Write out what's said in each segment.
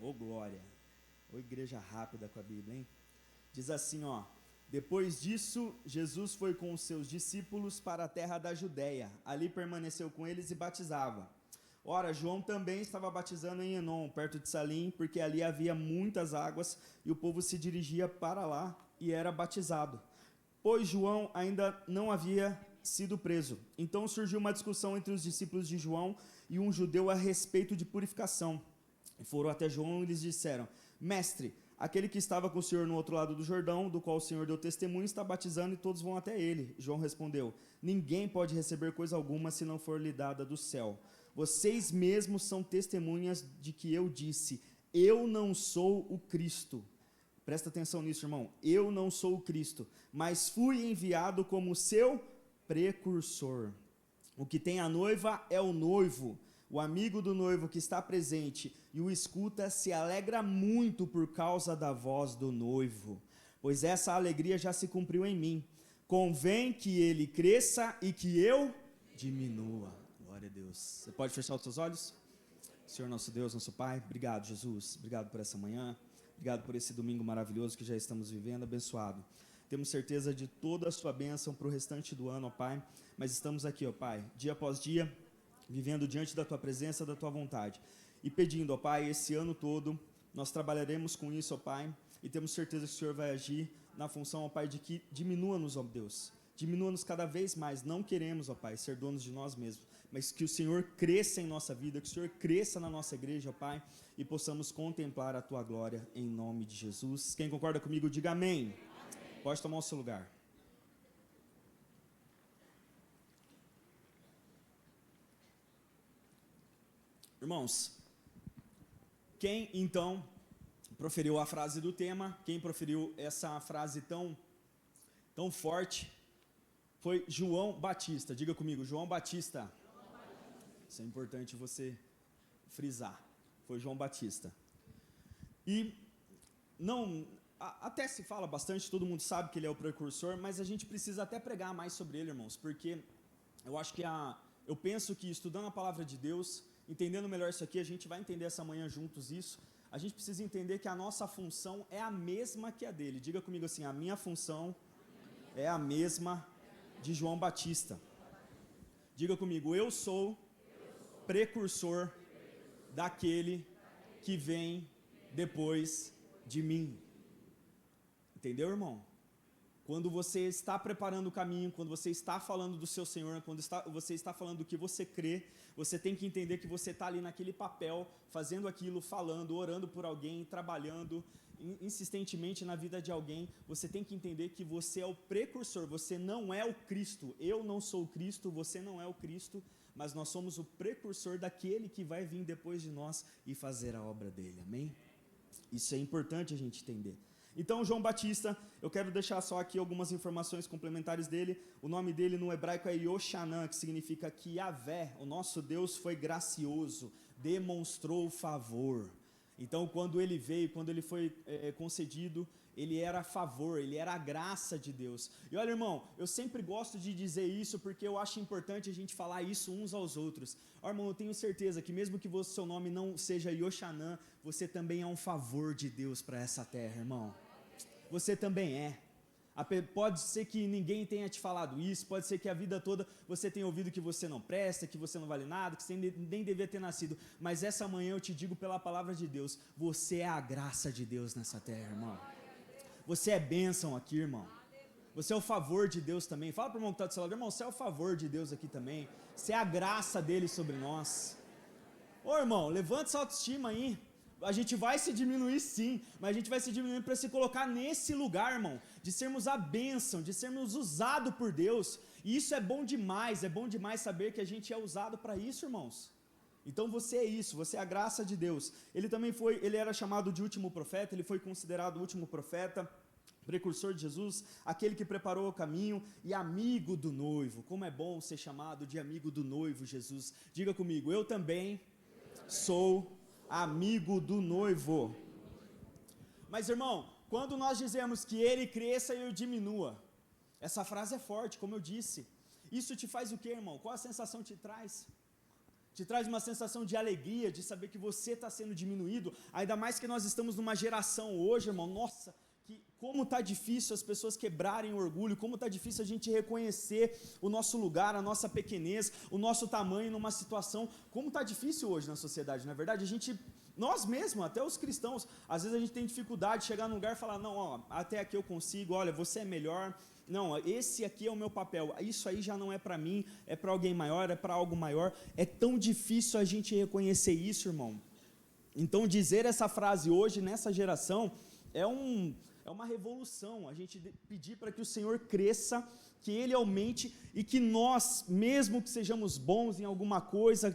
Ô glória. Ô igreja rápida com a Bíblia, hein? Diz assim, ó. Depois disso, Jesus foi com os seus discípulos para a terra da Judéia. Ali permaneceu com eles e batizava. Ora, João também estava batizando em Enom, perto de Salim, porque ali havia muitas águas e o povo se dirigia para lá e era batizado. Pois João ainda não havia sido preso. Então surgiu uma discussão entre os discípulos de João e um judeu a respeito de purificação. Foram até João e lhes disseram: Mestre, aquele que estava com o Senhor no outro lado do Jordão, do qual o Senhor deu testemunho, está batizando e todos vão até ele. João respondeu: Ninguém pode receber coisa alguma se não for lhe dada do céu. Vocês mesmos são testemunhas de que eu disse: Eu não sou o Cristo. Presta atenção nisso, irmão. Eu não sou o Cristo, mas fui enviado como seu precursor. O que tem a noiva é o noivo. O amigo do noivo que está presente e o escuta se alegra muito por causa da voz do noivo, pois essa alegria já se cumpriu em mim. Convém que ele cresça e que eu diminua. Glória a Deus. Você pode fechar os seus olhos? Senhor nosso Deus, nosso Pai, obrigado, Jesus. Obrigado por essa manhã. Obrigado por esse domingo maravilhoso que já estamos vivendo, abençoado. Temos certeza de toda a sua bênção para o restante do ano, ó Pai. Mas estamos aqui, ó Pai, dia após dia, vivendo diante da Tua presença, da Tua vontade. E pedindo, ó Pai, esse ano todo, nós trabalharemos com isso, ó Pai. E temos certeza que o Senhor vai agir na função, ó Pai, de que diminua-nos, ó Deus. Diminua-nos cada vez mais. Não queremos, ó Pai, ser donos de nós mesmos. Mas que o Senhor cresça em nossa vida, que o Senhor cresça na nossa igreja, ó Pai. E possamos contemplar a Tua glória em nome de Jesus. Quem concorda comigo, diga amém. Pode tomar o seu lugar. Irmãos, quem então proferiu a frase do tema, quem proferiu essa frase tão forte, foi João Batista. Diga comigo, João Batista. Isso é importante você frisar. Foi João Batista. E não, até se fala bastante, todo mundo sabe que ele é o precursor, mas a gente precisa até pregar mais sobre ele, irmãos, porque eu acho que eu penso que estudando a palavra de Deus, entendendo melhor isso aqui, a gente vai entender essa manhã juntos isso. A gente precisa entender que a nossa função é a mesma que a dele. Diga comigo assim, a minha função é a mesma de João Batista. Diga comigo, eu sou precursor daquele que vem depois de mim. Entendeu, irmão? Quando você está preparando o caminho, quando você está falando do seu Senhor, quando você está falando do que você crê, você tem que entender que você está ali naquele papel, fazendo aquilo, falando, orando por alguém, trabalhando insistentemente na vida de alguém. Você tem que entender que você é o precursor, você não é o Cristo. Eu não sou o Cristo, você não é o Cristo, mas nós somos o precursor daquele que vai vir depois de nós e fazer a obra dele, amém? Isso é importante a gente entender. Então, João Batista, eu quero deixar só aqui algumas informações complementares dele. O nome dele no hebraico é Yoshanã, que significa que Yahvé, o nosso Deus, foi gracioso, demonstrou favor. Então, quando ele veio, quando ele foi concedido, ele era a favor, ele era a graça de Deus. E olha, irmão, eu sempre gosto de dizer isso porque eu acho importante a gente falar isso uns aos outros. Ó, irmão, eu tenho certeza que mesmo que seu nome não seja Yoshanã, você também é um favor de Deus para essa terra, irmão. Você também é. Pode ser que ninguém tenha te falado isso, pode ser que a vida toda você tenha ouvido que você não presta, que você não vale nada, que você nem devia ter nascido, mas essa manhã eu te digo pela palavra de Deus, você é a graça de Deus nessa terra, irmão. Você é bênção aqui, irmão. Você é o favor de Deus também. Fala para o irmão que está do seu lado, irmão, você é o favor de Deus aqui também. Você é a graça dele sobre nós. Ô, irmão, levanta essa autoestima aí. A gente vai se diminuir sim, mas a gente vai se diminuir para se colocar nesse lugar, irmão, de sermos a bênção, de sermos usados por Deus. E isso é bom demais saber que a gente é usado para isso, irmãos. Então você é isso, você é a graça de Deus. Ele era chamado de último profeta, ele foi considerado o último profeta, precursor de Jesus, aquele que preparou o caminho e amigo do noivo. Como é bom ser chamado de amigo do noivo, Jesus. Diga comigo, eu também sou amigo do noivo. Mas, irmão, quando nós dizemos que ele cresça e eu diminua, essa frase é forte, como eu disse. Isso te faz o quê, irmão? Qual a sensação te traz? te traz uma sensação de alegria, de saber que você está sendo diminuído, ainda mais que nós estamos numa geração hoje, irmão, nossa, que como está difícil as pessoas quebrarem o orgulho, como está difícil a gente reconhecer o nosso lugar, a nossa pequenez, o nosso tamanho numa situação, como está difícil hoje na sociedade, não é verdade? Nós mesmos, até os cristãos, às vezes a gente tem dificuldade de chegar num lugar e falar, não, ó, até aqui eu consigo, olha, você é melhor, não, esse aqui é o meu papel, isso aí já não é para mim, é para alguém maior, é para algo maior. É tão difícil a gente reconhecer isso, irmão. Então dizer essa frase hoje, nessa geração, é uma revolução, a gente pedir para que o Senhor cresça, que Ele aumente e que nós, mesmo que sejamos bons em alguma coisa,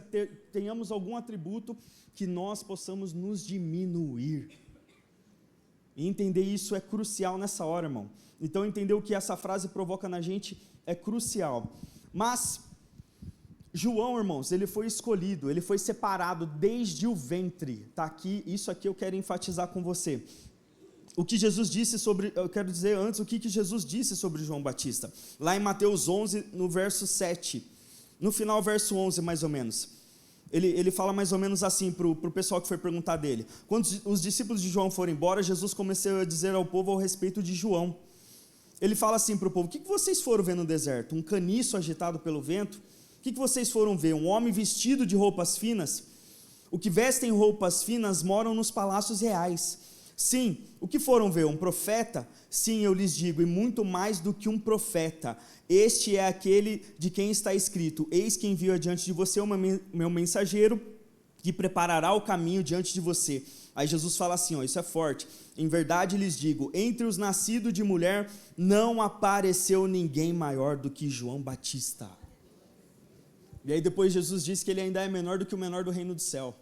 tenhamos algum atributo, que nós possamos nos diminuir. E entender isso é crucial nessa hora, irmão. Então entender o que essa frase provoca na gente é crucial. Mas João, irmãos, ele foi escolhido, ele foi separado desde o ventre. Tá aqui, isso aqui eu quero enfatizar com você. O que Jesus disse sobre, eu quero dizer antes, o que Jesus disse sobre João Batista. Lá em Mateus 11, no verso 7. No final, verso 11, mais ou menos. Ele fala mais ou menos assim para o pessoal que foi perguntar dele. Quando os discípulos de João foram embora, Jesus começou a dizer ao povo ao respeito de João. Ele fala assim para o povo, o que vocês foram ver no deserto? Um caniço agitado pelo vento? O que vocês foram ver? Um homem vestido de roupas finas? O que vestem roupas finas moram nos palácios reais. Sim, o que foram ver? Um profeta? Sim, eu lhes digo, e muito mais do que um profeta. Este é aquele de quem está escrito, eis que envio adiante de você o meu mensageiro, que preparará o caminho diante de você. Aí Jesus fala assim, ó, isso é forte, em verdade lhes digo, entre os nascidos de mulher, não apareceu ninguém maior do que João Batista. E aí depois Jesus diz que ele ainda é menor do que o menor do reino do céu.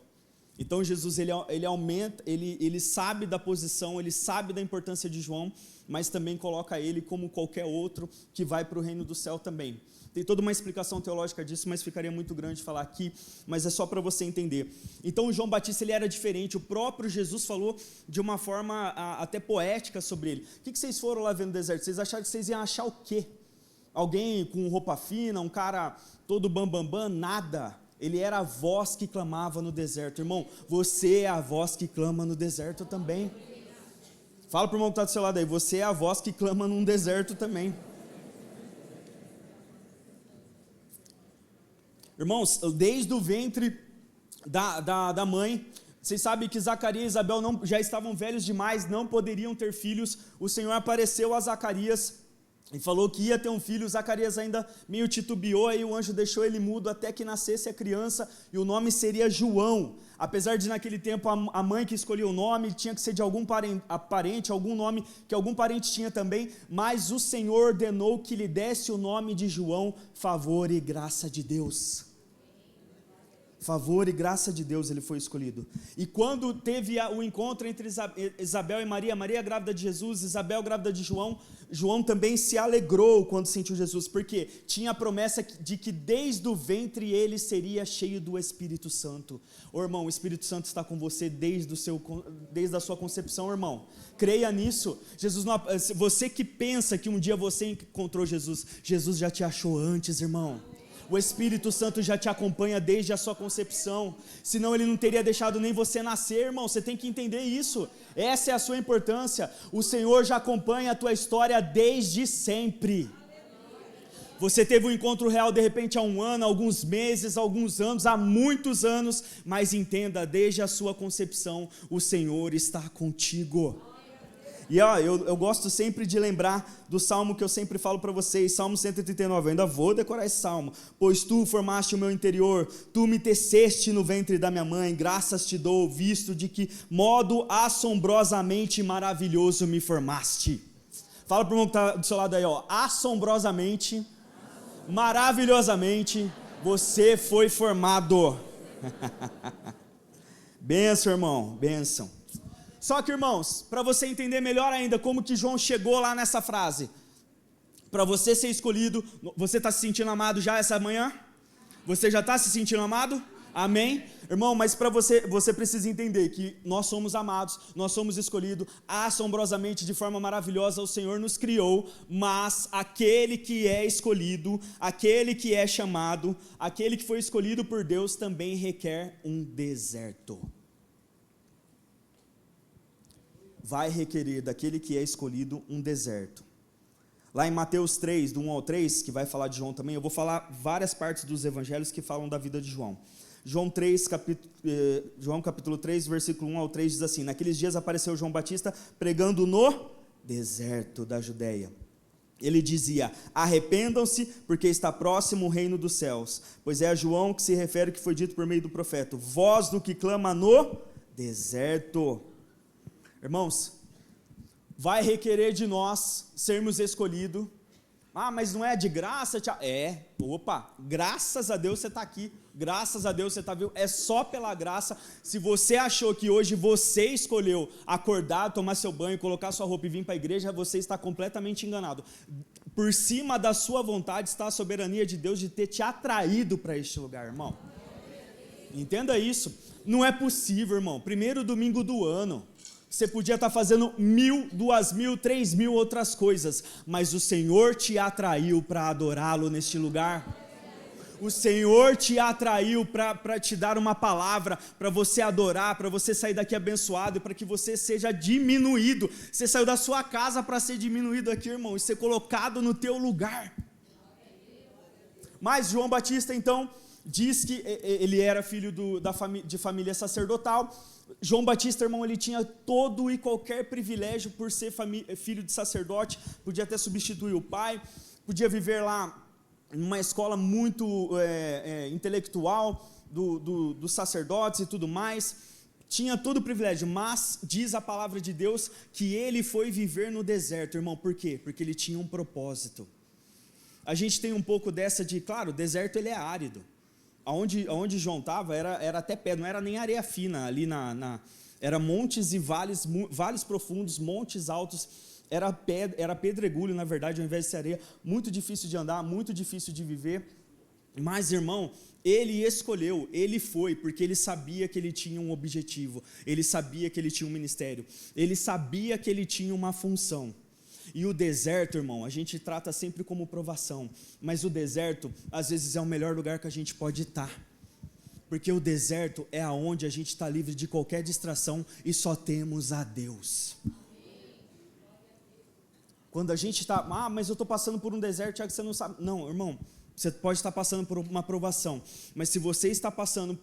Então Jesus, ele aumenta, ele sabe da posição, ele sabe da importância de João, mas também coloca ele como qualquer outro que vai para o reino do céu também. Tem toda uma explicação teológica disso, mas ficaria muito grande falar aqui, mas é só para você entender. Então o João Batista, ele era diferente, o próprio Jesus falou de uma forma até poética sobre ele. O que vocês foram lá ver no deserto? Vocês acharam que vocês iam achar o quê? Alguém com roupa fina, um cara todo bambambam? Nada. Ele era a voz que clamava no deserto. Irmão, você é a voz que clama no deserto também. Fala para o irmão que está do seu lado aí, você é a voz que clama num deserto também. Irmãos, desde o ventre da mãe, vocês sabem que Zacarias e Isabel já estavam velhos demais, não poderiam ter filhos. O Senhor apareceu a Zacarias e falou que ia ter um filho. Zacarias ainda meio titubeou, aí o anjo deixou ele mudo até que nascesse a criança, e o nome seria João. Apesar de naquele tempo a mãe que escolheu o nome tinha que ser de algum parente, algum nome que algum parente tinha também, mas o Senhor ordenou que lhe desse o nome de João, favor e graça de Deus. Favor e graça de Deus ele foi escolhido. E quando teve o encontro entre Isabel e Maria grávida de Jesus, Isabel grávida de João, João também se alegrou quando sentiu Jesus, porque tinha a promessa de que desde o ventre ele seria cheio do Espírito Santo. Ô irmão, o Espírito Santo está com você desde a sua concepção, irmão. Creia nisso. Jesus não, você que pensa que um dia você encontrou Jesus, Jesus já te achou antes, irmão. O Espírito Santo já te acompanha desde a sua concepção, senão ele não teria deixado nem você nascer, irmão. Você tem que entender isso, essa é a sua importância. O Senhor já acompanha a tua história desde sempre. Você teve um encontro real de repente há um ano, alguns meses, alguns anos, há muitos anos, mas entenda, desde a sua concepção, o Senhor está contigo. E eu gosto sempre de lembrar do salmo que eu sempre falo para vocês, Salmo 139, eu ainda vou decorar esse salmo. Pois tu formaste o meu interior, tu me teceste no ventre da minha mãe, graças te dou, visto de que modo assombrosamente maravilhoso me formaste. Fala para o irmão que está do seu lado aí, assombrosamente, maravilhosamente, você foi formado. Bênção, irmão, bênção. Só que, irmãos, para você entender melhor ainda como que João chegou lá nessa frase, para você ser escolhido, você está se sentindo amado já essa manhã? Você já está se sentindo amado? Amém? Irmão, mas para você precisa entender que nós somos amados, nós somos escolhidos, assombrosamente, de forma maravilhosa, o Senhor nos criou, mas aquele que é escolhido, aquele que é chamado, aquele que foi escolhido por Deus também requer um deserto. Vai requerer daquele que é escolhido um deserto. Lá em Mateus 3, do 1 ao 3, que vai falar de João também, eu vou falar várias partes dos evangelhos que falam da vida de João. João capítulo 3, versículo 1 ao 3 diz assim: naqueles dias apareceu João Batista pregando no deserto da Judeia. Ele dizia: arrependam-se, porque está próximo o reino dos céus. Pois é a João que se refere que foi dito por meio do profeta: voz do que clama no deserto. Irmãos, vai requerer de nós sermos escolhidos. Mas não é de graça? Graças a Deus você está aqui, graças a Deus você está vivo, é só pela graça. Se você achou que hoje você escolheu acordar, tomar seu banho, colocar sua roupa e vir para a igreja, você está completamente enganado. Por cima da sua vontade está a soberania de Deus de ter te atraído para este lugar, irmão. Entenda isso, não é possível, irmão, primeiro domingo do ano, você podia estar fazendo 1.000, 2.000, 3.000 outras coisas, mas o Senhor te atraiu para adorá-lo neste lugar. O Senhor te atraiu para te dar uma palavra, para você adorar, para você sair daqui abençoado, para que você seja diminuído. Você saiu da sua casa para ser diminuído aqui, irmão, e ser colocado no teu lugar. Mas João Batista, então, diz que ele era filho de família sacerdotal. João Batista, irmão, ele tinha todo e qualquer privilégio por ser filho de sacerdote, podia até substituir o pai, podia viver lá numa escola muito intelectual dos sacerdotes e tudo mais, tinha todo o privilégio, mas diz a palavra de Deus que ele foi viver no deserto, irmão. Por quê? Porque ele tinha um propósito. A gente tem um pouco dessa de, claro, o deserto ele é árido. Onde João estava era até pedra, não era nem areia fina, ali era montes e vales profundos, montes altos, era pedregulho, na verdade, ao invés de ser areia, muito difícil de andar, muito difícil de viver, mas, irmão, ele escolheu, ele foi, porque ele sabia que ele tinha um objetivo, ele sabia que ele tinha um ministério, ele sabia que ele tinha uma função. E o deserto, irmão, a gente trata sempre como provação, mas o deserto, às vezes, é o melhor lugar que a gente pode estar, porque o deserto é aonde a gente está livre de qualquer distração e só temos a Deus. Quando a gente está, mas eu estou passando por um deserto, já que você não sabe. Não, irmão, você pode estar passando por uma provação, mas se você está passando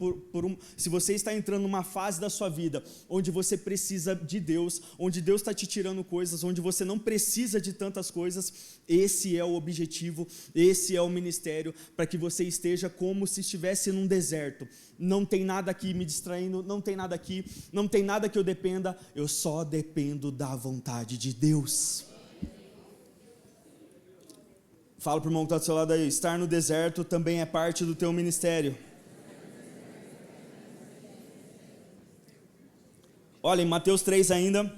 se você está entrando numa fase da sua vida, onde você precisa de Deus, onde Deus está te tirando coisas, onde você não precisa de tantas coisas, esse é o objetivo, esse é o ministério, para que você esteja como se estivesse num deserto. Não tem nada aqui me distraindo, não tem nada aqui, não tem nada que eu dependa, eu só dependo da vontade de Deus. Fala para o irmão que está do seu lado aí, estar no deserto também é parte do teu ministério. Olha, em Mateus 3 ainda,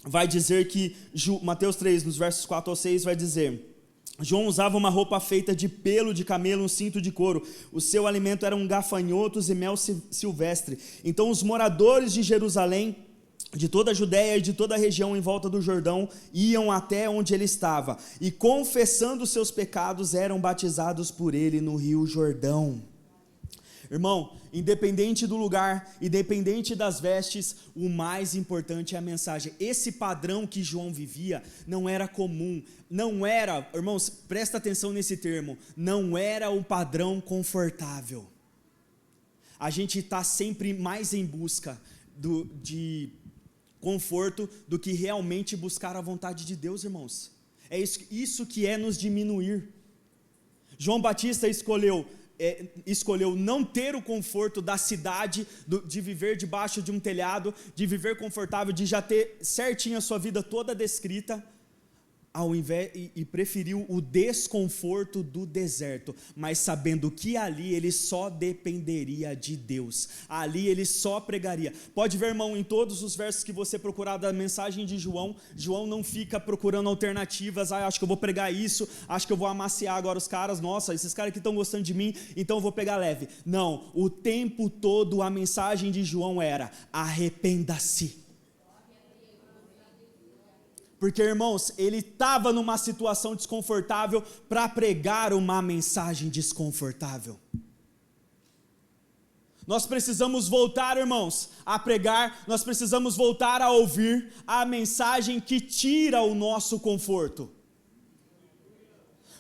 vai dizer que, Mateus 3, nos versos 4 ao 6, vai dizer: João usava uma roupa feita de pelo de camelo, um cinto de couro. O seu alimento eram gafanhotos e mel silvestre. Então os moradores de Jerusalém, de toda a Judéia e de toda a região em volta do Jordão, iam até onde ele estava, e confessando seus pecados, eram batizados por ele no rio Jordão. Irmão, independente do lugar, independente das vestes, o mais importante é a mensagem. Esse padrão que João vivia não era comum, não era, irmãos, presta atenção nesse termo, não era um padrão confortável. A gente está sempre mais em busca de conforto do que realmente buscar a vontade de Deus, irmãos. É isso que é nos diminuir. João Batista escolheu não ter o conforto da cidade, de viver debaixo de um telhado, de viver confortável, de já ter certinho a sua vida toda descrita, e preferiu o desconforto do deserto, mas sabendo que ali ele só dependeria de Deus, ali ele só pregaria. Pode ver, irmão, em todos os versos que você procurar da mensagem de João, João não fica procurando alternativas. Acho que eu vou pregar isso, acho que eu vou amaciar agora os caras, nossa, esses caras que estão gostando de mim, então eu vou pegar leve. Não, o tempo todo a mensagem de João era: arrependa-se. Porque, irmãos, ele estava numa situação desconfortável para pregar uma mensagem desconfortável. Nós precisamos voltar, irmãos, a pregar, nós precisamos voltar a ouvir a mensagem que tira o nosso conforto.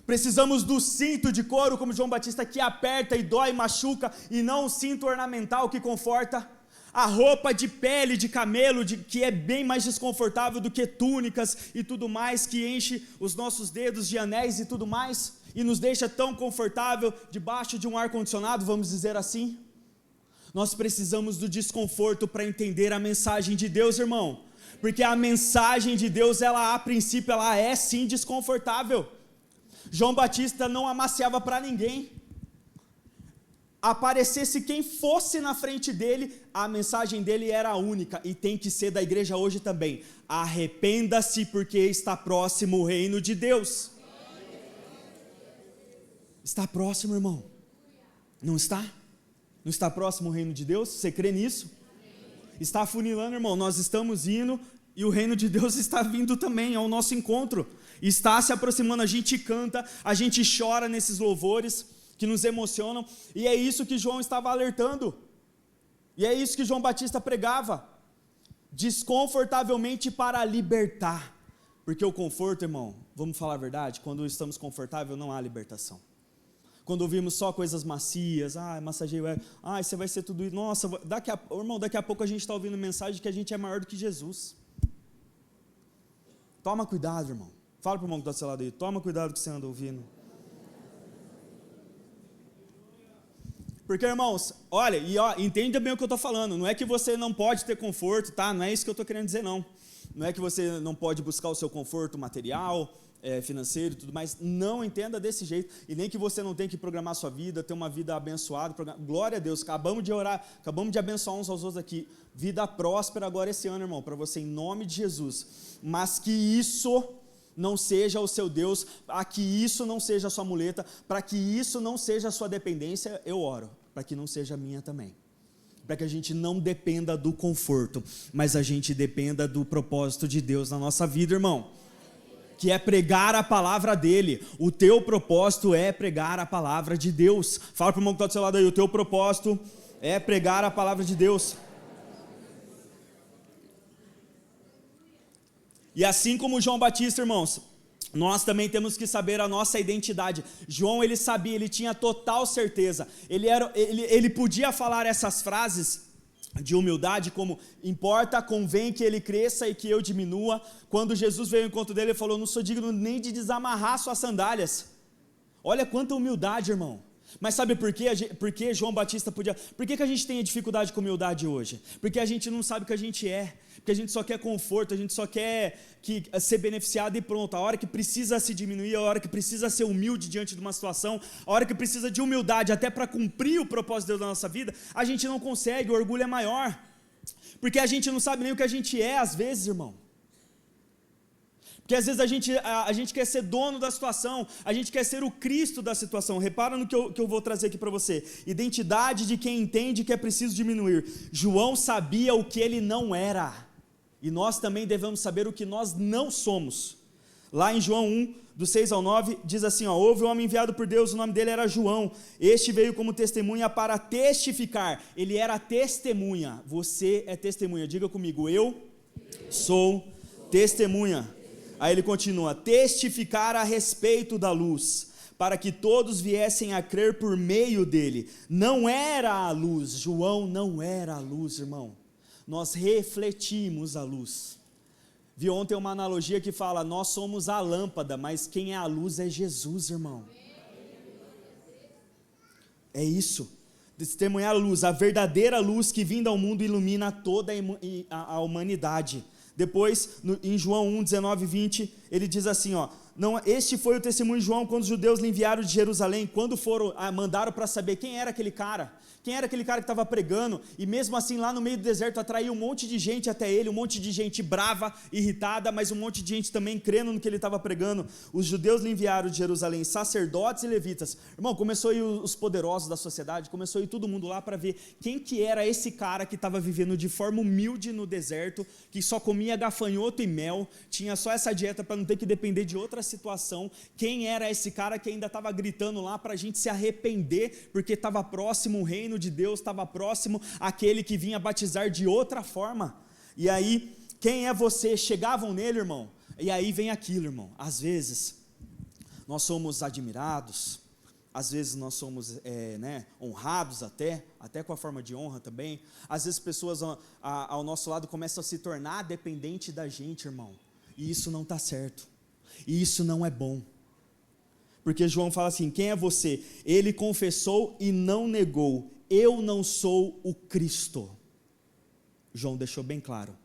Precisamos do cinto de couro, como João Batista, que aperta e dói, machuca, e não o cinto ornamental que conforta. A roupa de pele de camelo, que é bem mais desconfortável do que túnicas e tudo mais, que enche os nossos dedos de anéis e tudo mais, e nos deixa tão confortável debaixo de um ar-condicionado, vamos dizer assim. Nós precisamos do desconforto para entender a mensagem de Deus, irmão, porque a mensagem de Deus, ela a princípio, ela é sim desconfortável. João Batista não amaciava para ninguém. Aparecesse quem fosse na frente dele, a mensagem dele era única, e tem que ser da igreja hoje também: arrependa-se, porque está próximo o reino de Deus. Está próximo, irmão, não está? Não está próximo o reino de Deus? Você crê nisso? Está afunilando, irmão, nós estamos indo, e o reino de Deus está vindo também ao nosso encontro, está se aproximando. A gente canta, a gente chora nesses louvores que nos emocionam, e é isso que João estava alertando, e é isso que João Batista pregava, desconfortavelmente para libertar, porque o conforto, irmão, vamos falar a verdade, quando estamos confortáveis não há libertação. Quando ouvimos só coisas macias, massageio, você vai ser tudo isso, nossa, irmão, daqui a pouco a gente está ouvindo mensagem que a gente é maior do que Jesus. Toma cuidado, irmão, fala para o irmão que está do seu lado aí, toma cuidado com o que você anda ouvindo. Porque, irmãos, olha, entenda bem o que eu estou falando, não é que você não pode ter conforto, tá? Não é isso que eu estou querendo dizer, não. Não é que você não pode buscar o seu conforto material, financeiro e tudo mais, não entenda desse jeito, e nem que você não tem que programar a sua vida, ter uma vida abençoada, glória a Deus, acabamos de orar, acabamos de abençoar uns aos outros aqui, vida próspera agora esse ano, irmão, para você, em nome de Jesus, mas que isso não seja o seu Deus, para que isso não seja a sua muleta, para que isso não seja a sua dependência, eu oro, para que não seja a minha também, para que a gente não dependa do conforto, mas a gente dependa do propósito de Deus na nossa vida, irmão, que é pregar a palavra dele. O teu propósito é pregar a palavra de Deus. Fala para o irmão que está do seu lado aí, o teu propósito é pregar a palavra de Deus. E assim como João Batista, irmãos, nós também temos que saber a nossa identidade. João, ele sabia, ele tinha total certeza, ele podia falar essas frases de humildade, como importa, convém que ele cresça e que eu diminua. Quando Jesus veio ao encontro dele, ele falou: não sou digno nem de desamarrar suas sandálias. Olha quanta humildade, irmão. Mas sabe por quê? Porque João Batista podia... Por que a gente tem dificuldade com humildade hoje? Porque a gente não sabe o que a gente é, porque a gente só quer conforto, a gente só quer ser beneficiado e pronto. A hora que precisa se diminuir, a hora que precisa ser humilde diante de uma situação, a hora que precisa de humildade até para cumprir o propósito de Deus na nossa vida, a gente não consegue, o orgulho é maior, porque a gente não sabe nem o que a gente é às vezes, irmão. Porque às vezes a gente quer ser dono da situação, a gente quer ser o Cristo da situação. Repara no que eu vou trazer aqui para você. Identidade de quem entende que é preciso diminuir. João sabia o que ele não era, e nós também devemos saber o que nós não somos. Lá em João 1, do 6 ao 9, diz assim, houve um homem enviado por Deus, o nome dele era João, este veio como testemunha para testificar. Ele era testemunha, você é testemunha, diga comigo, eu sou testemunha. Aí ele continua, testificar a respeito da luz, para que todos viessem a crer por meio dele. Não era a luz, João não era a luz, irmão. Nós refletimos a luz. Vi ontem uma analogia que fala, nós somos a lâmpada, mas quem é a luz é Jesus, irmão. É isso. Testemunhar a luz, a verdadeira luz que vinda ao mundo ilumina toda a humanidade. Depois, em João 1, 19 e 20, ele diz assim, ó, não, este foi o testemunho de João quando os judeus lhe enviaram de Jerusalém, quando mandaram para saber quem era aquele cara que estava pregando, e mesmo assim lá no meio do deserto atraiu um monte de gente até ele, um monte de gente brava, irritada, mas um monte de gente também crendo no que ele estava pregando. Os judeus lhe enviaram de Jerusalém sacerdotes e levitas. Irmão, começou a ir os poderosos da sociedade, começou a ir todo mundo lá para ver quem que era esse cara que estava vivendo de forma humilde no deserto, que só comia gafanhoto e mel, tinha só essa dieta para não ter que depender de outra situação. Quem era esse cara que ainda estava gritando lá para a gente se arrepender, porque estava próximo o reino de Deus, estava próximo aquele que vinha batizar de outra forma? E aí, quem é você? Chegavam nele, irmão, e aí vem aquilo, irmão, às vezes nós somos admirados, às vezes nós somos honrados até com a forma de honra também. Às vezes pessoas ao nosso lado começam a se tornar dependentes da gente, irmão, e isso não está certo, e isso não é bom, porque João fala assim, quem é você? Ele confessou e não negou, eu não sou o Cristo. João deixou bem claro.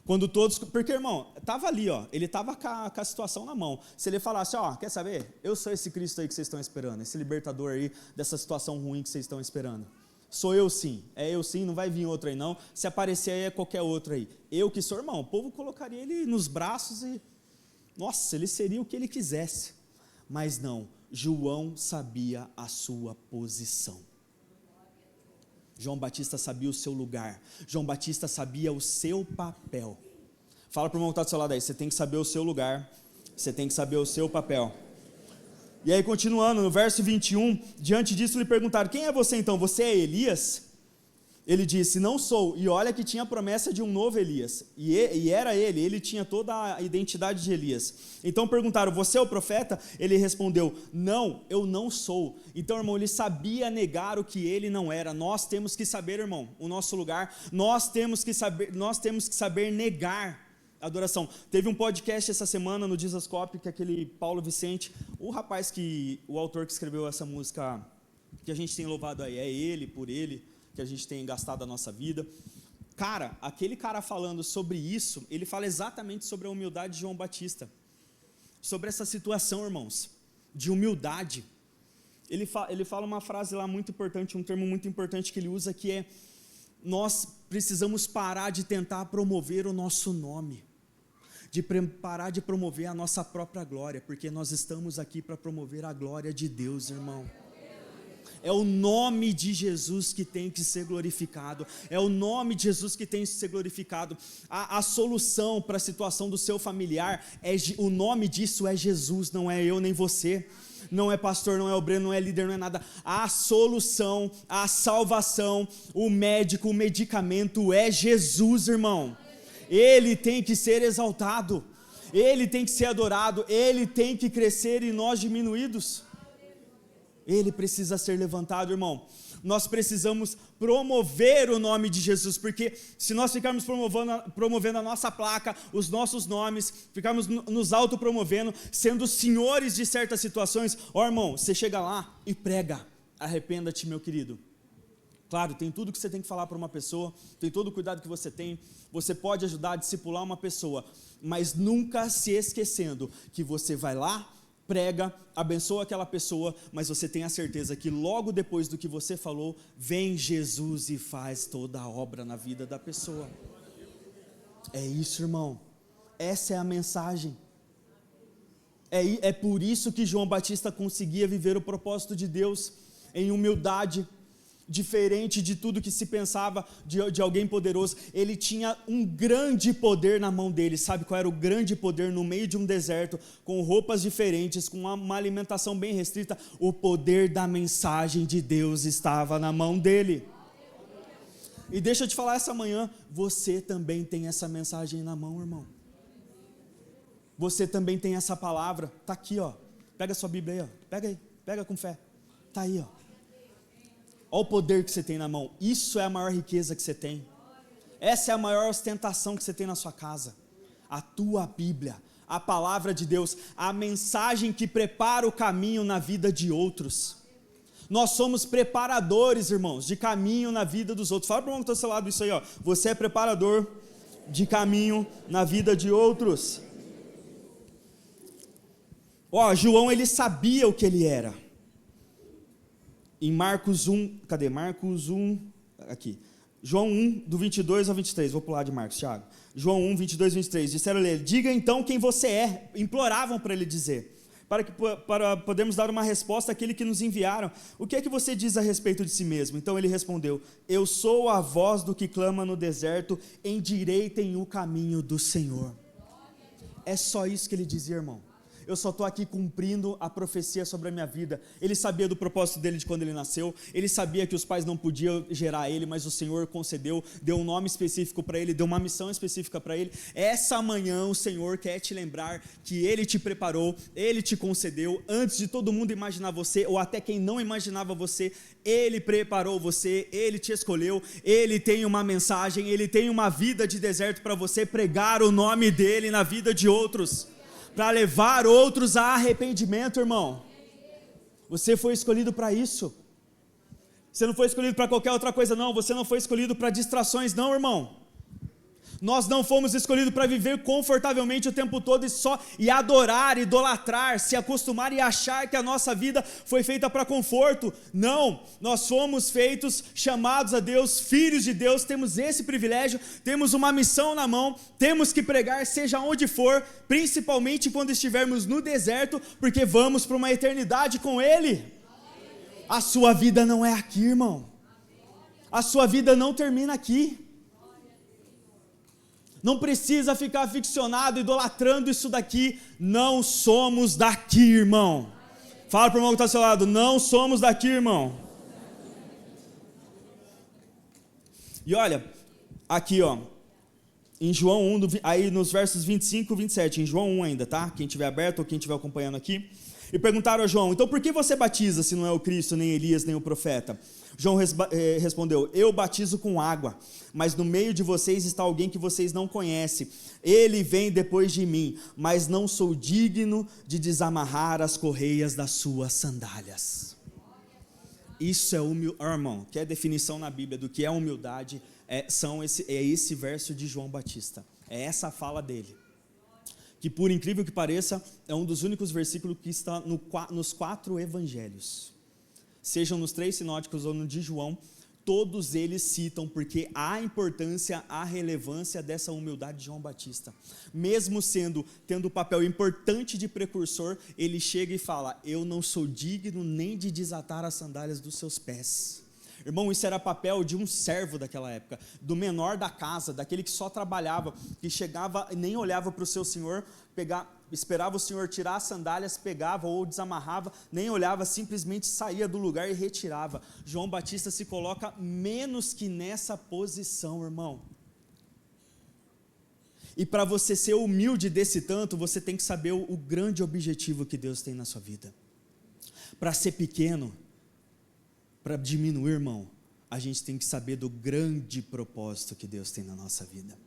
Quando todos, porque irmão, estava ali, ó, ele estava com a situação na mão. Se ele falasse, ó, quer saber? Eu sou esse Cristo aí que vocês estão esperando, esse libertador aí dessa situação ruim que vocês estão esperando. Sou eu sim, é eu sim, não vai vir outro aí não. Se aparecer aí é qualquer outro aí. Eu que sou, irmão, o povo colocaria ele nos braços e, nossa, ele seria o que ele quisesse. Mas não, João sabia a sua posição. João Batista sabia o seu lugar. João Batista sabia o seu papel. Fala para o irmão que está do seu lado aí, você tem que saber o seu lugar, você tem que saber o seu papel. E aí continuando, no verso 21, diante disso lhe perguntaram, quem é você então? Você é Elias? Ele disse, não sou, e olha que tinha a promessa de um novo Elias, e era ele tinha toda a identidade de Elias. Então perguntaram, você é o profeta? Ele respondeu, não, eu não sou. Então, irmão, ele sabia negar o que ele não era. Nós temos que saber, irmão, o nosso lugar, nós temos que saber negar a adoração. Teve um podcast essa semana no Dizascope, que aquele Paulo Vicente, o autor que escreveu essa música, que a gente tem louvado aí, é ele, por ele, que a gente tem gastado a nossa vida. Cara, aquele cara falando sobre isso, ele fala exatamente sobre a humildade de João Batista, sobre essa situação, irmãos, de humildade. Ele fala uma frase lá muito importante, um termo muito importante que ele usa, que é, nós precisamos parar de tentar promover o nosso nome, de parar de promover a nossa própria glória, porque nós estamos aqui para promover a glória de Deus, irmão. É o nome de Jesus que tem que ser glorificado, é o nome de Jesus que tem que ser glorificado. A solução para a situação do seu familiar, o nome disso é Jesus, não é eu nem você, não é pastor, não é obreiro, não é líder, não é nada. A solução, a salvação, o médico, o medicamento é Jesus, irmão. Ele tem que ser exaltado, ele tem que ser adorado, ele tem que crescer e nós diminuídos. Ele precisa ser levantado, irmão. Nós precisamos promover o nome de Jesus, porque se nós ficarmos promovendo a nossa placa, os nossos nomes, ficarmos nos autopromovendo, sendo senhores de certas situações, irmão, você chega lá e prega, arrependa-te, meu querido. Claro, tem tudo que você tem que falar para uma pessoa, tem todo o cuidado que você tem, você pode ajudar a discipular uma pessoa, mas nunca se esquecendo que você vai lá, prega, abençoa aquela pessoa, mas você tem a certeza que logo depois do que você falou, vem Jesus e faz toda a obra na vida da pessoa. É isso, irmão, essa é a mensagem. É por isso que João Batista conseguia viver o propósito de Deus em humildade, diferente de tudo que se pensava de alguém poderoso. Ele tinha um grande poder na mão dele. Sabe qual era o grande poder? No meio de um deserto, com roupas diferentes, com uma alimentação bem restrita, o poder da mensagem de Deus estava na mão dele. E deixa eu te falar essa manhã, você também tem essa mensagem na mão, irmão. Você também tem essa palavra, está aqui, ó. Pega a sua Bíblia aí, ó. Pega aí, pega com fé, está aí, ó. Olha o poder que você tem na mão. Isso é a maior riqueza que você tem. Essa é a maior ostentação que você tem na sua casa. A tua Bíblia, a palavra de Deus, a mensagem que prepara o caminho na vida de outros. Nós somos preparadores, irmãos, de caminho na vida dos outros. Fala para o irmão que está ao seu lado isso aí, ó. Você é preparador de caminho na vida de outros. João, ele sabia o que ele era. Em Marcos 1, cadê? Marcos 1, aqui. João 1, do 22 ao 23, vou pular de Marcos, Thiago. João 1, 22 e 23, disseram a ele: diga então quem você é, imploravam para ele dizer, para podermos dar uma resposta àquele que nos enviaram. O que é que você diz a respeito de si mesmo? Então ele respondeu: eu sou a voz do que clama no deserto, endireitem o caminho do Senhor. É só isso que ele dizia, irmão. Eu só estou aqui cumprindo a profecia sobre a minha vida. Ele sabia do propósito dele de quando ele nasceu, ele sabia que os pais não podiam gerar ele, mas o Senhor concedeu, deu um nome específico para ele, deu uma missão específica para ele. Essa manhã o Senhor quer te lembrar que ele te preparou, ele te concedeu, antes de todo mundo imaginar você, ou até quem não imaginava você, ele preparou você, ele te escolheu, ele tem uma mensagem, ele tem uma vida de deserto para você pregar o nome dele na vida de outros, para levar outros a arrependimento, irmão. Você foi escolhido para isso. Você não foi escolhido para qualquer outra coisa, não. Você não foi escolhido para distrações, não, irmão. Nós não fomos escolhidos para viver confortavelmente o tempo todo e adorar, idolatrar, se acostumar e achar que a nossa vida foi feita para conforto. Não, nós fomos feitos, chamados a Deus, filhos de Deus, temos esse privilégio, temos uma missão na mão, temos que pregar seja onde for, principalmente quando estivermos no deserto, porque vamos para uma eternidade com Ele. A sua vida não é aqui, irmão. A sua vida não termina aqui. Não precisa ficar aficionado, idolatrando isso daqui. Não somos daqui, irmão. Fala para o irmão que está ao seu lado: não somos daqui, irmão. E olha, aqui em João 1, aí nos versos 25 e 27, em João 1 ainda, tá? Quem estiver aberto ou quem estiver acompanhando aqui. E perguntaram a João: então por que você batiza se não é o Cristo, nem Elias, nem o profeta? João respondeu: eu batizo com água, mas no meio de vocês está alguém que vocês não conhecem. Ele vem depois de mim, mas não sou digno de desamarrar as correias das suas sandálias. Isso é humildade, irmão. Que é a definição na Bíblia do que é humildade? É esse verso de João Batista. É essa fala dele. Que, por incrível que pareça, é um dos únicos versículos que está nos 4 evangelhos. Sejam nos 3 sinóticos ou no de João, todos eles citam, porque há a importância, a relevância dessa humildade de João Batista. Mesmo tendo o papel importante de precursor, ele chega e fala: eu não sou digno nem de desatar as sandálias dos seus pés. Irmão, isso era papel de um servo daquela época, do menor da casa, daquele que só trabalhava, que chegava e nem olhava para o seu senhor, esperava o senhor tirar as sandálias, pegava ou desamarrava, nem olhava, simplesmente saía do lugar e retirava. João Batista se coloca menos que nessa posição, irmão. E para você ser humilde desse tanto, você tem que saber o grande objetivo que Deus tem na sua vida. Para ser pequeno, para diminuir, irmão, a gente tem que saber do grande propósito que Deus tem na nossa vida.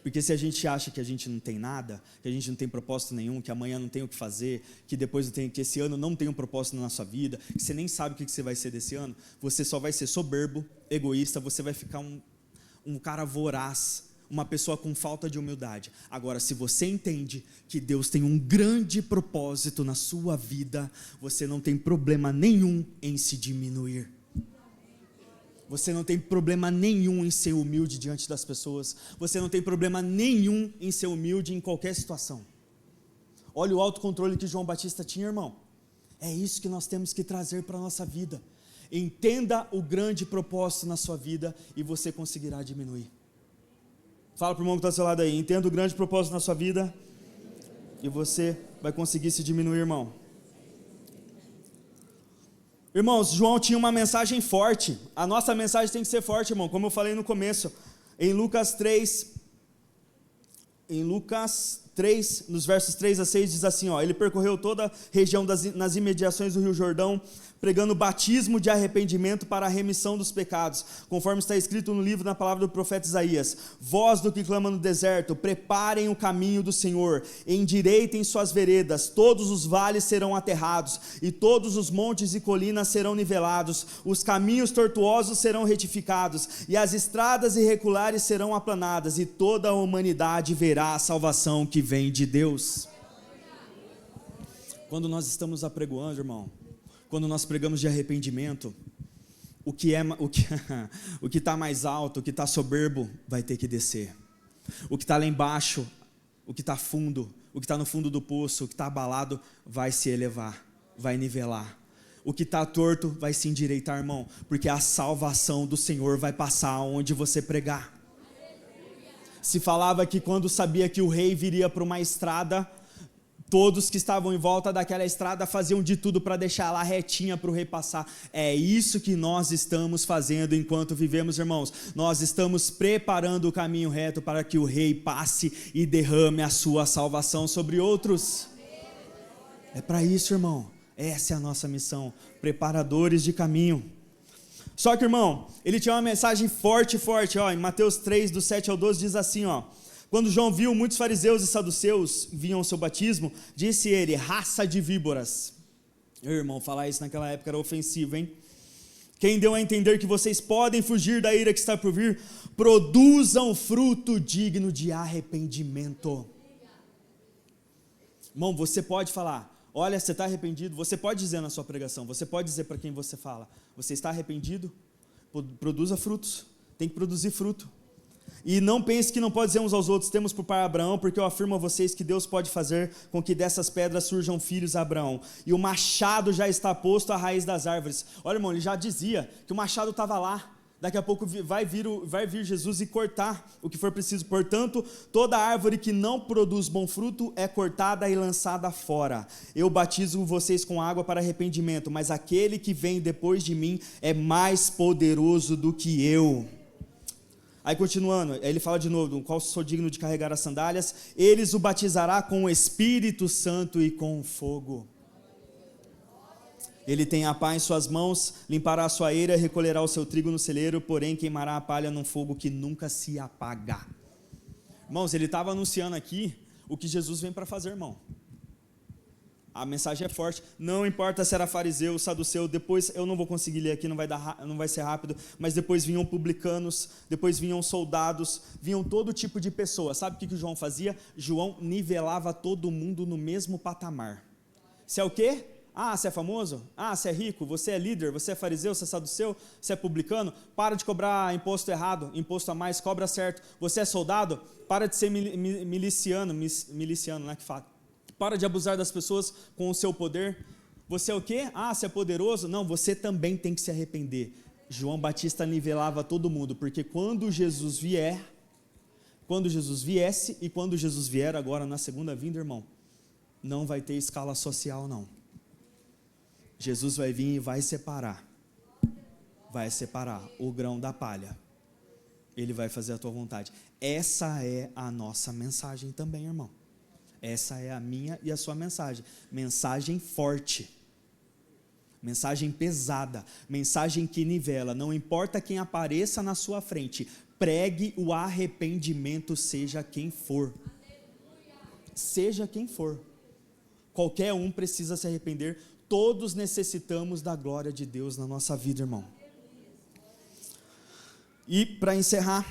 Porque se a gente acha que a gente não tem nada, que a gente não tem propósito nenhum, que amanhã não tem o que fazer, que esse ano não tem um propósito na sua vida, que você nem sabe o que você vai ser desse ano, você só vai ser soberbo, egoísta, você vai ficar um cara voraz, uma pessoa com falta de humildade. Agora, se você entende que Deus tem um grande propósito na sua vida, você não tem problema nenhum em se diminuir. Você não tem problema nenhum em ser humilde diante das pessoas. Você não tem problema nenhum em ser humilde em qualquer situação. Olha o autocontrole que João Batista tinha, irmão. É isso que nós temos que trazer para a nossa vida. Entenda o grande propósito na sua vida e você conseguirá diminuir. Fala para o irmão que está ao seu lado aí: entenda o grande propósito na sua vida e você vai conseguir se diminuir, irmão. Irmãos, João tinha uma mensagem forte. A nossa mensagem tem que ser forte, irmão, como eu falei no começo. Em Lucas nos versos 3 a 6 diz assim, ó, ele percorreu toda a região nas imediações do Rio Jordão, pregando batismo de arrependimento para a remissão dos pecados, conforme está escrito no livro, na palavra do profeta Isaías: voz do que clama no deserto, preparem o caminho do Senhor, endireitem suas veredas, todos os vales serão aterrados, e todos os montes e colinas serão nivelados, os caminhos tortuosos serão retificados, e as estradas irregulares serão aplanadas, e toda a humanidade verá a salvação que vem de Deus. Quando nós estamos apregoando, irmão, quando nós pregamos de arrependimento, o que está mais alto, o que está soberbo, vai ter que descer. O que está lá embaixo, o que está fundo, o que está no fundo do poço, o que está abalado, vai se elevar, vai nivelar. O que está torto vai se endireitar, irmão, porque a salvação do Senhor vai passar onde você pregar. Se falava que quando sabia que o rei viria para uma estrada, todos que estavam em volta daquela estrada faziam de tudo para deixar lá retinha para o rei passar. É isso que nós estamos fazendo enquanto vivemos, irmãos. Nós estamos preparando o caminho reto para que o rei passe e derrame a sua salvação sobre outros. É para isso, irmão. Essa é a nossa missão, preparadores de caminho. Só que, irmão, ele tinha uma mensagem forte, ó, em Mateus 3, do 7 ao 12, diz assim, ó: quando João viu muitos fariseus e saduceus vinham ao seu batismo, disse ele: raça de víboras. Irmão, falar isso naquela época era ofensivo, hein? Quem deu a entender que vocês podem fugir da ira que está por vir? Produzam fruto digno de arrependimento. Irmão, você pode falar: olha, você está arrependido? Você pode dizer na sua pregação, você pode dizer para quem você fala: você está arrependido? Produza frutos, tem que produzir fruto. E não pense que não pode dizer uns aos outros: temos por pai Abraão, porque eu afirmo a vocês que Deus pode fazer com que dessas pedras surjam filhos a Abraão. E o machado já está posto à raiz das árvores. Olha, irmão, ele já dizia que o machado estava lá. Daqui a pouco vai vir Jesus e cortar o que for preciso. Portanto, toda árvore que não produz bom fruto é cortada e lançada fora. Eu batizo vocês com água para arrependimento, mas aquele que vem depois de mim é mais poderoso do que eu. Aí continuando, ele fala de novo: qual sou digno de carregar as sandálias? Eles o batizará com o Espírito Santo e com fogo. Ele tem a pá em suas mãos, limpará a sua eira, recolherá o seu trigo no celeiro, porém queimará a palha num fogo que nunca se apaga. Irmãos, ele estava anunciando aqui o que Jesus vem para fazer, irmão. A mensagem é forte, não importa se era fariseu, saduceu, depois eu não vou conseguir ler aqui, não vai ser rápido, mas depois vinham publicanos, depois vinham soldados, vinham todo tipo de pessoa. Sabe o que João fazia? João nivelava todo mundo no mesmo patamar. Você é o quê? Ah, você é famoso? Ah, você é rico? Você é líder? Você é fariseu? Você é saduceu? Você é publicano? Para de cobrar imposto errado, imposto a mais, cobra certo. Você é soldado? Para de ser miliciano, né, que fala. Para de abusar das pessoas com o seu poder. Você é o quê? Ah, você é poderoso? Não, você também tem que se arrepender. João Batista nivelava todo mundo, porque quando Jesus viesse e quando Jesus vier agora na segunda vinda, irmão, não vai ter escala social, não. Jesus vai vir e vai separar o grão da palha. Ele vai fazer a tua vontade. Essa é a nossa mensagem também, irmão. Essa é a minha e a sua mensagem. Mensagem forte. Mensagem pesada. Mensagem que nivela. Não importa quem apareça na sua frente. Pregue o arrependimento, seja quem for. Seja quem for. Qualquer um precisa se arrepender. Todos necessitamos da glória de Deus na nossa vida, irmão. E para encerrar,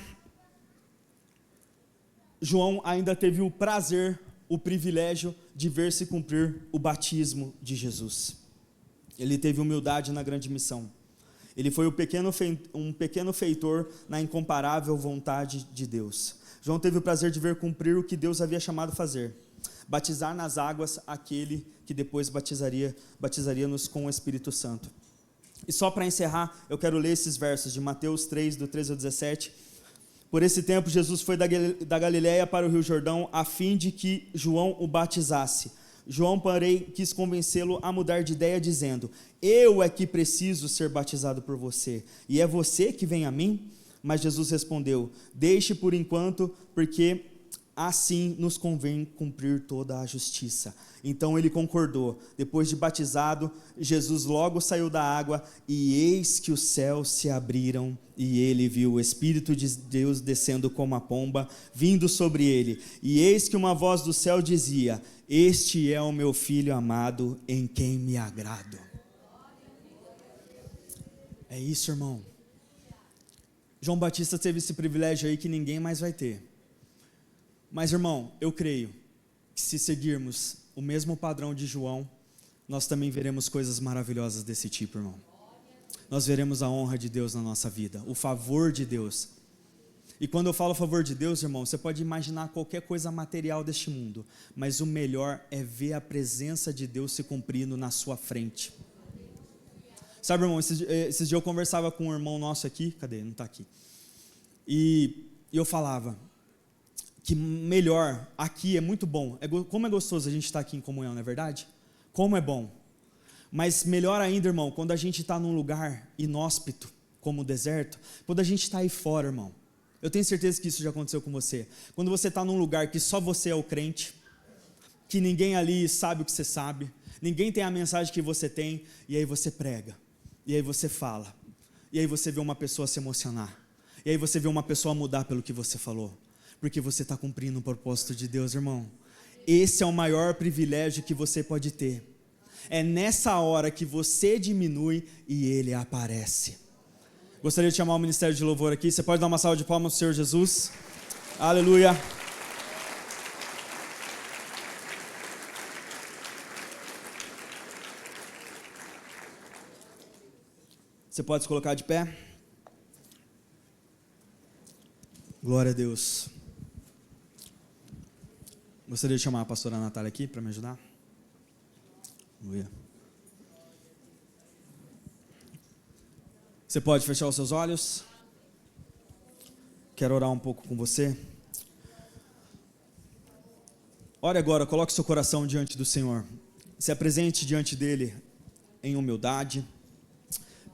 João ainda teve o prazer, o privilégio de ver se cumprir o batismo de Jesus. Ele teve humildade na grande missão. Ele foi um pequeno feitor na incomparável vontade de Deus. João teve o prazer de ver cumprir o que Deus havia chamado a fazer: batizar nas águas aquele que depois batizaria-nos com o Espírito Santo. E só para encerrar, eu quero ler esses versos de Mateus 3, do 13 ao 17. Por esse tempo, Jesus foi da Galileia para o Rio Jordão, a fim de que João o batizasse. João, porém, quis convencê-lo a mudar de ideia, dizendo: eu é que preciso ser batizado por você, e é você que vem a mim? Mas Jesus respondeu: deixe por enquanto, porque assim nos convém cumprir toda a justiça. Então ele concordou. Depois de batizado, Jesus logo saiu da água, e eis que os céus se abriram, e ele viu o Espírito de Deus descendo como a pomba, vindo sobre ele. E eis que uma voz do céu dizia: este é o meu Filho amado, em quem me agrado. É isso, irmão. João Batista teve esse privilégio aí que ninguém mais vai ter. Mas, irmão, eu creio que se seguirmos o mesmo padrão de João, nós também veremos coisas maravilhosas desse tipo, irmão. Nós veremos a honra de Deus na nossa vida, o favor de Deus. E quando eu falo favor de Deus, irmão, você pode imaginar qualquer coisa material deste mundo, mas o melhor é ver a presença de Deus se cumprindo na sua frente. Sabe, irmão, esses dias eu conversava com um irmão nosso aqui, cadê? Não está aqui. E eu falava que melhor, aqui é muito bom, como é gostoso a gente estar aqui em comunhão, não é verdade? Como é bom. Mas melhor ainda, irmão, quando a gente está num lugar inóspito, como o deserto, quando a gente está aí fora, irmão. Eu tenho certeza que isso já aconteceu com você. Quando você está num lugar que só você é o crente, que ninguém ali sabe o que você sabe, ninguém tem a mensagem que você tem, e aí você prega, e aí você fala, e aí você vê uma pessoa se emocionar, e aí você vê uma pessoa mudar pelo que você falou, porque você está cumprindo o propósito de Deus, irmão. Esse é o maior privilégio que você pode ter. É nessa hora que você diminui e Ele aparece. Gostaria de chamar o Ministério de Louvor aqui. Você pode dar uma salva de palmas ao Senhor Jesus? Aleluia. Você pode se colocar de pé? Glória a Deus. Gostaria de chamar a pastora Natália aqui para me ajudar. Aleluia. Você pode fechar os seus olhos? Quero orar um pouco com você. Ore agora, coloque seu coração diante do Senhor. Se apresente diante dele em humildade.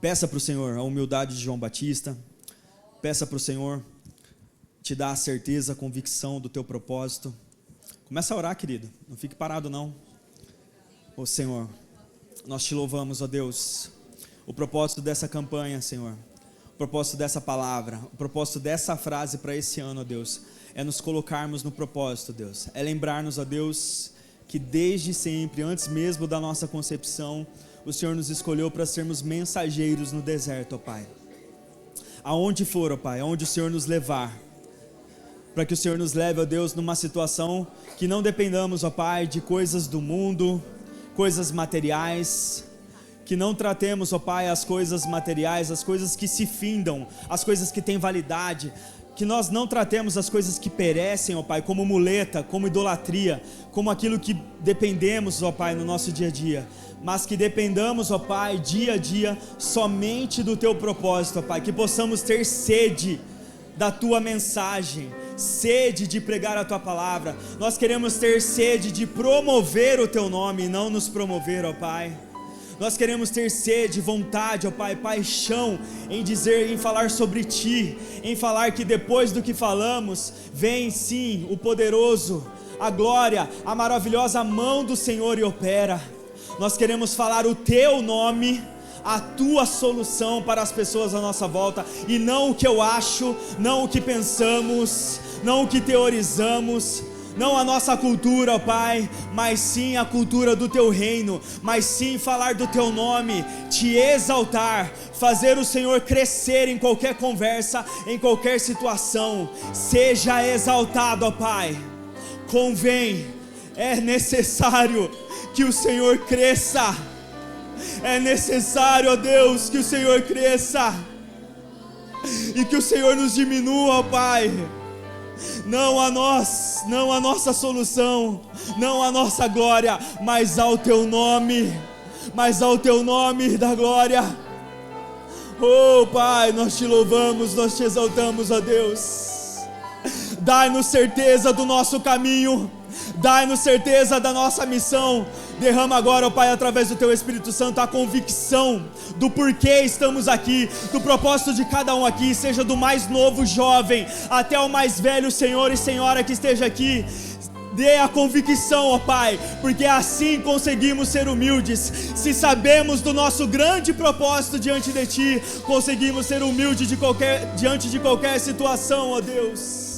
Peça para o Senhor a humildade de João Batista. Peça para o Senhor te dar a certeza, a convicção do teu propósito. Começa a orar, querido. Não fique parado, não. Ô Senhor, nós te louvamos, ó Deus. O propósito dessa campanha, Senhor, o propósito dessa palavra, o propósito dessa frase para esse ano, ó Deus, é nos colocarmos no propósito, Deus. É lembrar-nos, ó Deus, que desde sempre, antes mesmo da nossa concepção, o Senhor nos escolheu para sermos mensageiros no deserto, ó Pai. Aonde for, ó Pai, aonde o Senhor nos levar, para que o Senhor nos leve, ó Deus, numa situação que não dependamos, ó Pai, de coisas do mundo, coisas materiais, que não tratemos, ó Pai, as coisas materiais, as coisas que se findam, as coisas que têm validade, que nós não tratemos as coisas que perecem, ó Pai, como muleta, como idolatria, como aquilo que dependemos, ó Pai, no nosso dia a dia, mas que dependamos, ó Pai, dia a dia, somente do Teu propósito, ó Pai, que possamos ter sede da Tua mensagem, sede de pregar a Tua palavra. Nós queremos ter sede de promover o Teu nome e não nos promover, ó Pai. Nós queremos ter sede, vontade, ó Pai, paixão em dizer, em falar sobre Ti, em falar que depois do que falamos, vem sim o poderoso, a glória, a maravilhosa mão do Senhor e opera. Nós queremos falar o Teu nome, a Tua solução para as pessoas à nossa volta, e não o que eu acho, não o que pensamos, não o que teorizamos, não a nossa cultura, ó Pai, mas sim a cultura do Teu reino, mas sim falar do Teu nome, Te exaltar, fazer o Senhor crescer em qualquer conversa, em qualquer situação. Seja exaltado, ó Pai. Convém, é necessário que o Senhor cresça. É necessário, ó Deus, que o Senhor cresça e que o Senhor nos diminua, ó Pai. Não a nós, não a nossa solução, não a nossa glória, mas ao Teu nome, mas ao Teu nome da glória. Oh Pai, nós Te louvamos, nós Te exaltamos, ó Deus. Dai-nos certeza do nosso caminho, dai-nos certeza da nossa missão. Derrama agora, ó Pai, através do Teu Espírito Santo, a convicção do porquê estamos aqui, do propósito de cada um aqui, seja do mais novo jovem até o mais velho senhor e senhora que esteja aqui. Dê a convicção, ó Pai, porque assim conseguimos ser humildes. Se sabemos do nosso grande propósito diante de Ti, conseguimos ser humildes diante de qualquer situação, ó Deus.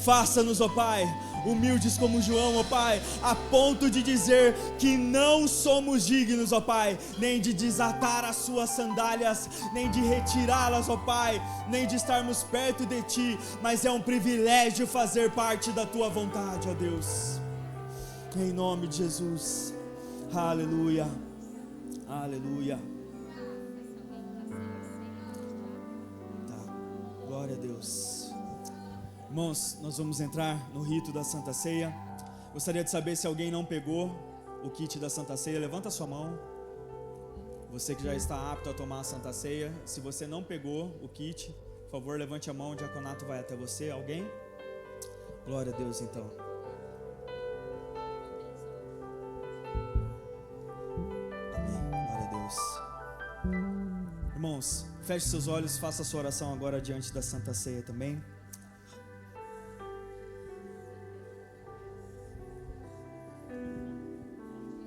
Faça-nos, ó Pai, humildes como João, ó Pai, a ponto de dizer que não somos dignos, ó Pai, nem de desatar as suas sandálias, nem de retirá-las, ó Pai, nem de estarmos perto de Ti, mas é um privilégio fazer parte da Tua vontade, ó Deus, em nome de Jesus. Aleluia, aleluia. Tá, glória a Deus. Irmãos, nós vamos entrar no rito da Santa Ceia. Gostaria de saber se alguém não pegou o kit da Santa Ceia. Levanta a sua mão. Você que já está apto a tomar a Santa Ceia. Se você não pegou o kit, por favor, levante a mão. O diaconato vai até você. Alguém? Glória a Deus, então. Amém. Glória a Deus. Irmãos, feche seus olhos. Faça a sua oração agora diante da Santa Ceia também.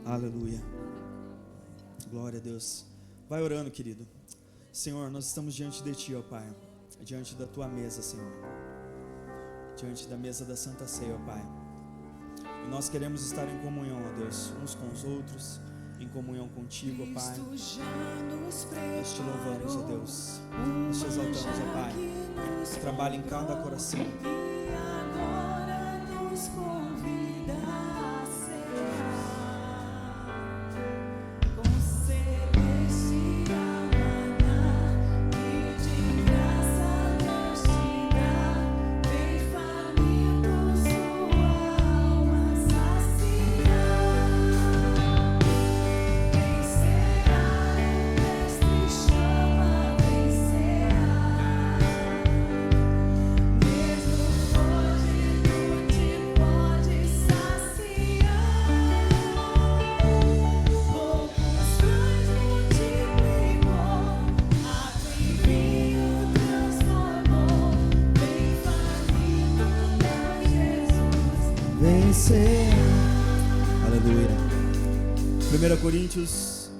Aleluia, glória a Deus. Vai orando, querido. Senhor, nós estamos diante de Ti, ó Pai, diante da Tua mesa, Senhor, diante da mesa da Santa Ceia, ó Pai, e nós queremos estar em comunhão, ó Deus, uns com os outros, em comunhão contigo, ó Pai. Nós te louvamos, ó Deus, nós te exaltamos, ó Pai. Trabalha em cada coração. Aleluia. 1 Coríntios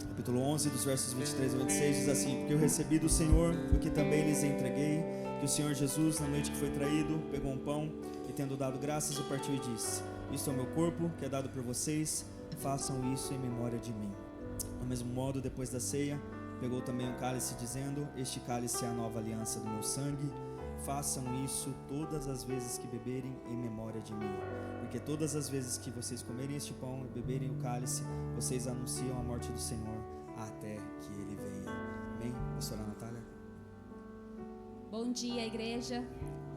capítulo 11, dos versos 23 a 26 diz assim: porque eu recebi do Senhor o que também lhes entreguei, que o Senhor Jesus, na noite que foi traído, pegou um pão e, tendo dado graças, o partiu e disse: isto é o meu corpo, que é dado por vocês, façam isso em memória de mim. Do mesmo modo, depois da ceia, pegou também um cálice, dizendo: este cálice é a nova aliança do meu sangue. Façam isso todas as vezes que beberem em memória de mim. Porque todas as vezes que vocês comerem este pão e beberem o cálice, vocês anunciam a morte do Senhor até que Ele venha. Amém? Pastora Natália. Bom dia, igreja.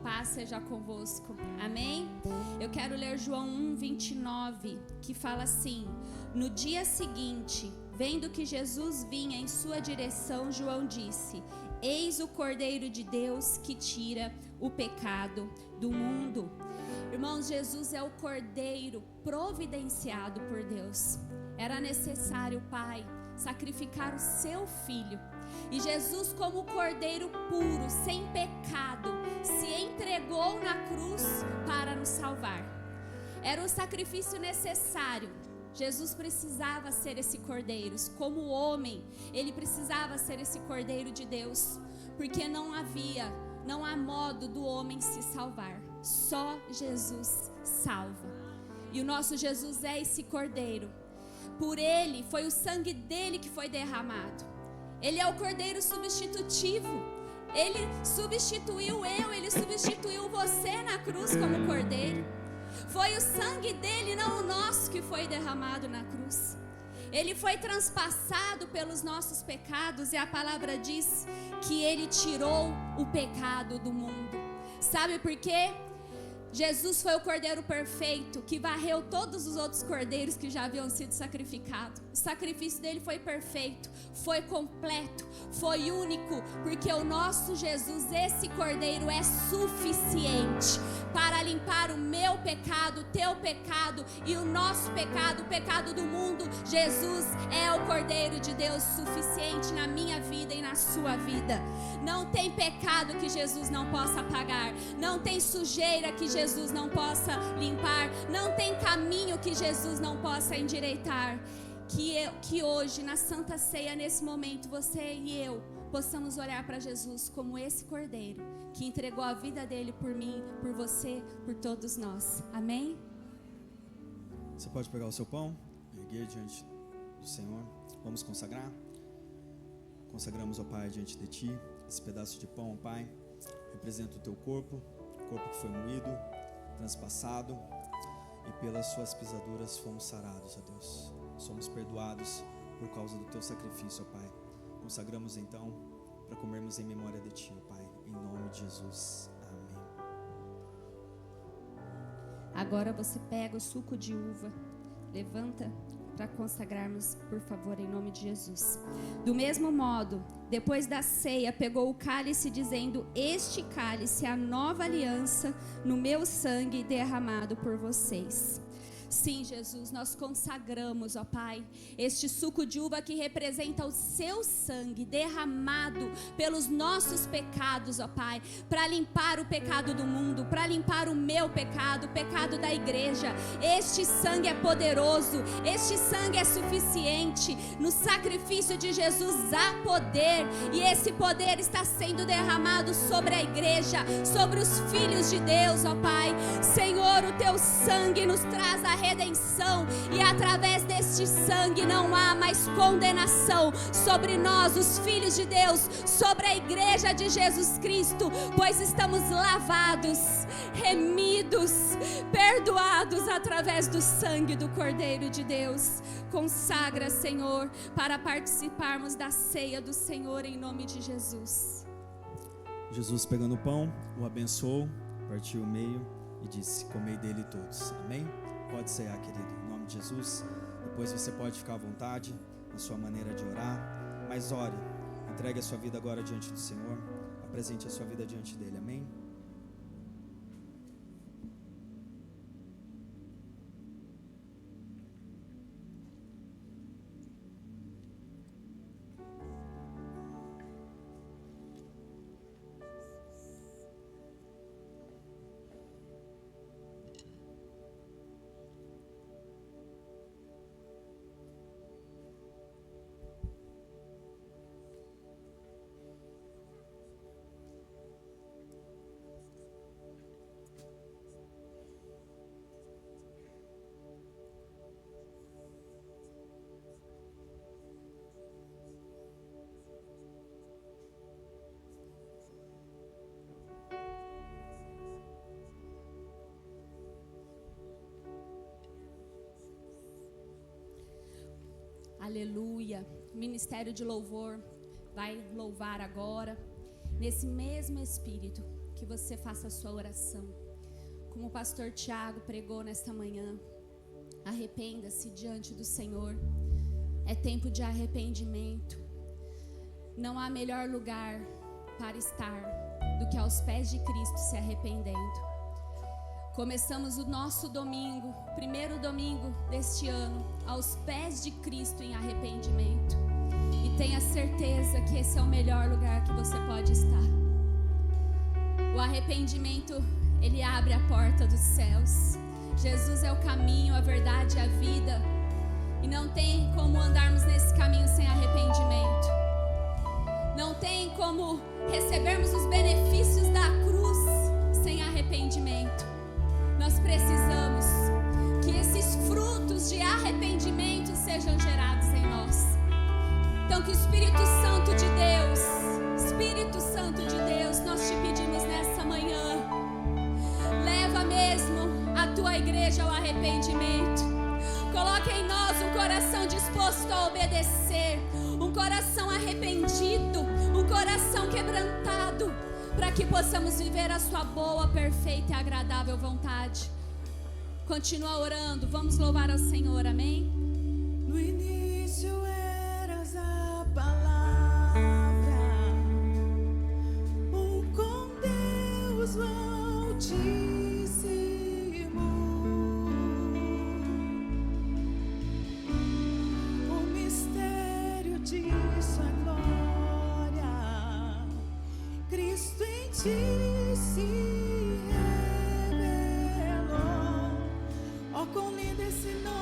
Paz seja convosco. Amém? Eu quero ler João 1:29, que fala assim: no dia seguinte, vendo que Jesus vinha em sua direção, João disse: eis o Cordeiro de Deus que tira o pecado do mundo. Irmãos, Jesus é o Cordeiro providenciado por Deus. Era necessário, Pai, sacrificar o seu Filho. E Jesus, como Cordeiro puro, sem pecado, se entregou na cruz para nos salvar. Era um sacrifício necessário. Jesus precisava ser esse cordeiro, como homem, ele precisava ser esse cordeiro de Deus, porque não há modo do homem se salvar, só Jesus salva. E o nosso Jesus é esse cordeiro. Por ele, foi o sangue dele que foi derramado. Ele é o cordeiro substitutivo. Ele substituiu ele substituiu você na cruz como cordeiro. Foi o sangue dele, não o nosso, que foi derramado na cruz. Ele foi transpassado pelos nossos pecados, e a palavra diz que ele tirou o pecado do mundo. Sabe por quê? Jesus foi o cordeiro perfeito que varreu todos os outros cordeiros que já haviam sido sacrificados. O sacrifício dele foi perfeito, foi completo, foi único, porque o nosso Jesus, esse cordeiro, é suficiente para limpar o meu pecado, o teu pecado e o nosso pecado, o pecado do mundo. Jesus é o cordeiro de Deus suficiente na minha vida e na sua vida. Não tem pecado que Jesus não possa apagar, não tem sujeira que Jesus não possa limpar, não tem caminho que Jesus não possa endireitar. Que hoje, na Santa Ceia, nesse momento, você e eu possamos olhar para Jesus como esse cordeiro que entregou a vida dele por mim, por você, por todos nós. Amém? Você pode pegar o seu pão, erguer diante do Senhor. Vamos consagrar. Consagramos, ó Pai, diante de Ti. Esse pedaço de pão, ó Pai, representa o Teu corpo que foi moído, transpassado, e pelas Suas pisaduras fomos sarados, ó Deus. Somos perdoados por causa do Teu sacrifício, ó Pai. Consagramos então para comermos em memória de Ti, ó Pai, em nome de Jesus. Amém. Agora você pega o suco de uva, levanta para consagrarmos, por favor, em nome de Jesus. Do mesmo modo, depois da ceia, pegou o cálice, dizendo: este cálice é a nova aliança no meu sangue derramado por vocês. Sim, Jesus, nós consagramos, ó Pai, este suco de uva que representa o seu sangue derramado pelos nossos pecados, ó Pai, para limpar o pecado do mundo, para limpar o meu pecado, o pecado da igreja. Este sangue é poderoso, este sangue é suficiente. No sacrifício de Jesus há poder, e esse poder está sendo derramado sobre a igreja, sobre os filhos de Deus, ó Pai. Senhor, o teu sangue nos traz a redenção, e através deste sangue não há mais condenação sobre nós, os filhos de Deus, sobre a igreja de Jesus Cristo, pois estamos lavados, remidos, perdoados através do sangue do Cordeiro de Deus. Consagra, Senhor, para participarmos da ceia do Senhor em nome de Jesus. Jesus, pegando o pão, o abençoou, partiu o meio e disse: comei dele todos. Amém? Pode cear, querido, em nome de Jesus. Depois você pode ficar à vontade na sua maneira de orar, mas ore, entregue a sua vida agora diante do Senhor, apresente a sua vida diante dele. Amém? Aleluia. O Ministério de Louvor vai louvar agora, nesse mesmo espírito, que você faça a sua oração. Como o pastor Tiago pregou nesta manhã, arrependa-se diante do Senhor. É tempo de arrependimento. Não há melhor lugar para estar do que aos pés de Cristo, se arrependendo. Começamos o nosso domingo, primeiro domingo deste ano, aos pés de Cristo em arrependimento. E tenha certeza que esse é o melhor lugar que você pode estar. O arrependimento, ele abre a porta dos céus. Jesus é o caminho, a verdade e a vida. E não tem como andarmos nesse caminho sem arrependimento. Não tem como recebermos os benefícios da cruz sem arrependimento. Nós precisamos que esses frutos de arrependimento sejam gerados em nós. Então que o Espírito Santo de Deus, nós te pedimos nessa manhã, leva mesmo a tua igreja ao arrependimento. Coloca em nós um coração disposto a obedecer, um coração arrependido, um coração quebrantado, para que possamos viver a sua boa, perfeita e agradável vontade. Continua orando, vamos louvar ao Senhor, amém? No início eras a palavra, com Deus Altíssimo, o mistério de sua glória, Cristo em ti se revelou. Oh, quão lindo esse nome!